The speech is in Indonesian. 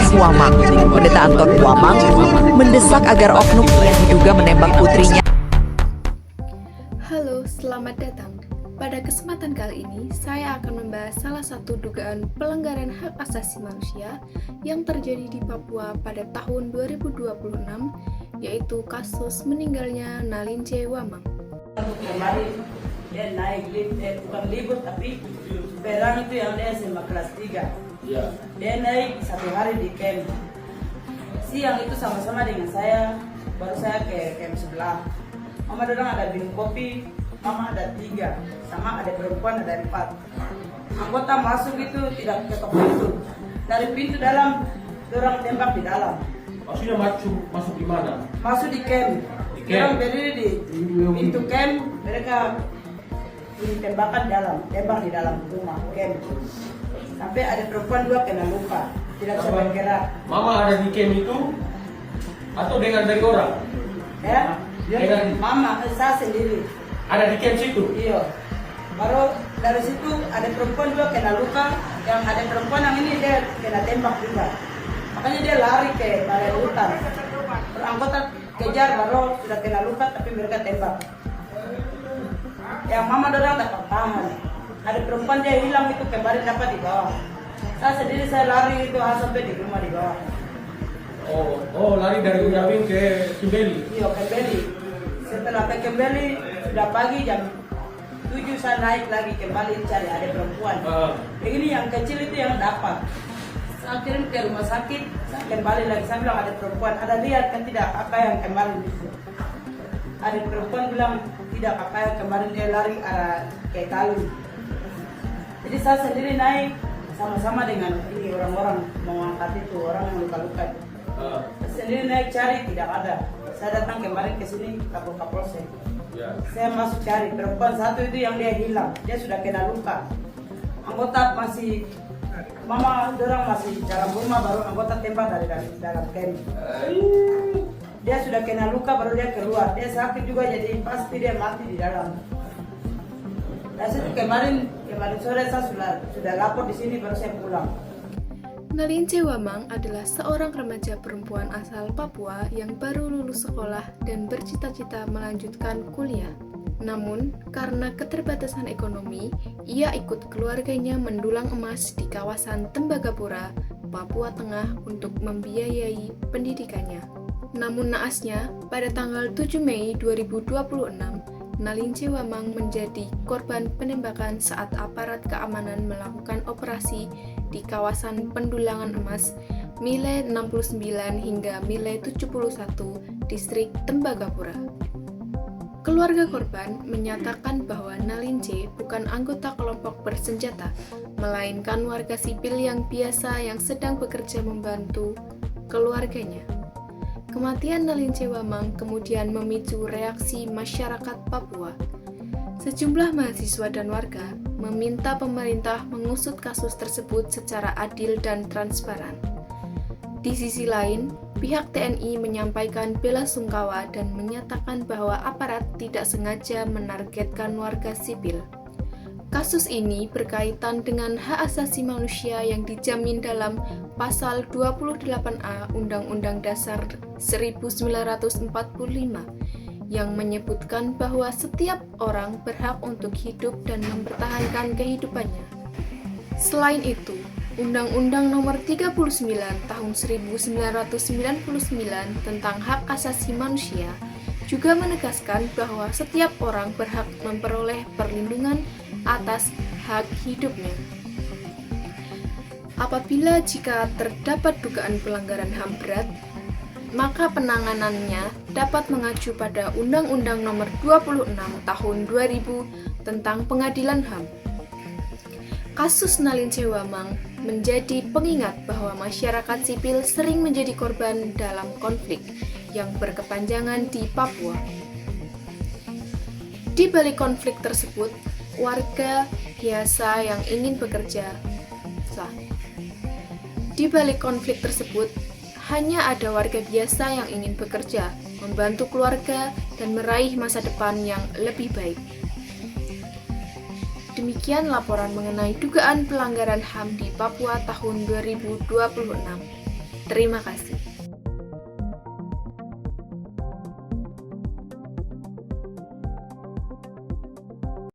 oleh Wamang. Pendeta Anton Wamang mendesak agar oknum yang diduga menembak putrinya. Halo, selamat datang. Pada kesempatan kali ini, saya akan membahas salah satu dugaan pelanggaran hak asasi manusia yang terjadi di Papua pada tahun 2026, yaitu kasus meninggalnya Nalince Wamang. Kemarin dia naik bukan libur tapi perang itu yang dia SMA kelas 3. Ya. Dia naik 1 hari di camp. Siang itu sama-sama dengan saya, baru saya ke camp sebelah. Mama dorang ada minum kopi, mama ada 3, sama ada perempuan ada 4. Anggota masuk itu tidak ketok pintu. Dari pintu dalam, dorang tembak di dalam. Maksudnya masuk di mana? Masuk di camp. Dorang berdiri di pintu camp, mereka tembakan dalam, tembak di dalam rumah camp. Sampai ada perempuan 2 kena luka, tidak bisa bergerak. Mama ada di camp itu atau dengan dari orang? Ya? Mama, saya sendiri. Ada di camp situ? Iya. Baru dari situ ada perempuan 2 kena luka, yang ada perempuan yang ini dia kena tembak juga. Makanya dia lari ke balai hutan. Anggota kejar baru sudah kena luka tapi mereka tembak. Yang mama dorang dapat tahan. Ada perempuan dia hilang itu kemarin dapat di bawah. Saya sendiri saya lari itu sampai di rumah di bawah. Oh, lari dari Ujabing ke Kimbeli? Iya, Kimbeli. Setelah ke Kimbeli, sudah pagi jam 7 saya naik lagi kembali cari ada perempuan. Ini yang kecil itu yang dapat. Saya kirim ke rumah sakit, saya kembali lagi, saya bilang ada perempuan. Ada lihat kan tidak apa yang kemarin itu. Ada perempuan bilang tidak apa yang kemarin dia lari arah ke Kalung. Jadi saya sendiri naik sama-sama dengan ini orang-orang mengangkat itu, orang yang luka-luka. Sendiri naik cari tidak ada. Saya datang kemarin ke sini Kapolsek. Ya. Saya masuk cari perempuan 1 itu yang dia hilang. Dia sudah kena luka. Anggota masih mama dorang masih dalam rumah baru anggota tembak dari dalam camp. Dia sudah kena luka baru dia keluar. Dia sakit juga jadi pasti dia mati di dalam. Dan situ kemarin sore saya sudah lapor di sini baru saya pulang. Nalince Wamang adalah seorang remaja perempuan asal Papua yang baru lulus sekolah dan bercita-cita melanjutkan kuliah. Namun, karena keterbatasan ekonomi, ia ikut keluarganya mendulang emas di kawasan Tembagapura, Papua Tengah untuk membiayai pendidikannya. Namun naasnya, pada tanggal 7 Mei 2026, Nalince Wamang menjadi korban penembakan saat aparat keamanan melakukan operasi di kawasan pendulangan emas Mile 69 hingga Mile 71, distrik Tembagapura. Keluarga korban menyatakan bahwa Nalince bukan anggota kelompok bersenjata, melainkan warga sipil yang biasa yang sedang bekerja membantu keluarganya. Kematian Nalince Wamang kemudian memicu reaksi masyarakat Papua. Sejumlah mahasiswa dan warga meminta pemerintah mengusut kasus tersebut secara adil dan transparan. Di sisi lain, pihak TNI menyampaikan bela sungkawa dan menyatakan bahwa aparat tidak sengaja menargetkan warga sipil. Kasus ini berkaitan dengan hak asasi manusia yang dijamin dalam Pasal 28A Undang-Undang Dasar 1945 yang menyebutkan bahwa setiap orang berhak untuk hidup dan mempertahankan kehidupannya. Selain itu, Undang-Undang Nomor 39 Tahun 1999 tentang Hak Asasi Manusia juga menegaskan bahwa setiap orang berhak memperoleh perlindungan atas hak hidupnya. Apabila jika terdapat dugaan pelanggaran HAM berat, maka penanganannya dapat mengacu pada Undang-Undang Nomor 26 Tahun 2000 tentang Pengadilan HAM. Kasus Nalince Wamang menjadi pengingat bahwa masyarakat sipil sering menjadi korban dalam konflik yang berkepanjangan di Papua. Di balik konflik tersebut, warga biasa yang ingin bekerja. Di balik konflik tersebut, hanya ada warga biasa yang ingin bekerja, membantu keluarga, dan meraih masa depan yang lebih baik. Demikian laporan mengenai dugaan pelanggaran HAM di Papua tahun 2026. Terima kasih.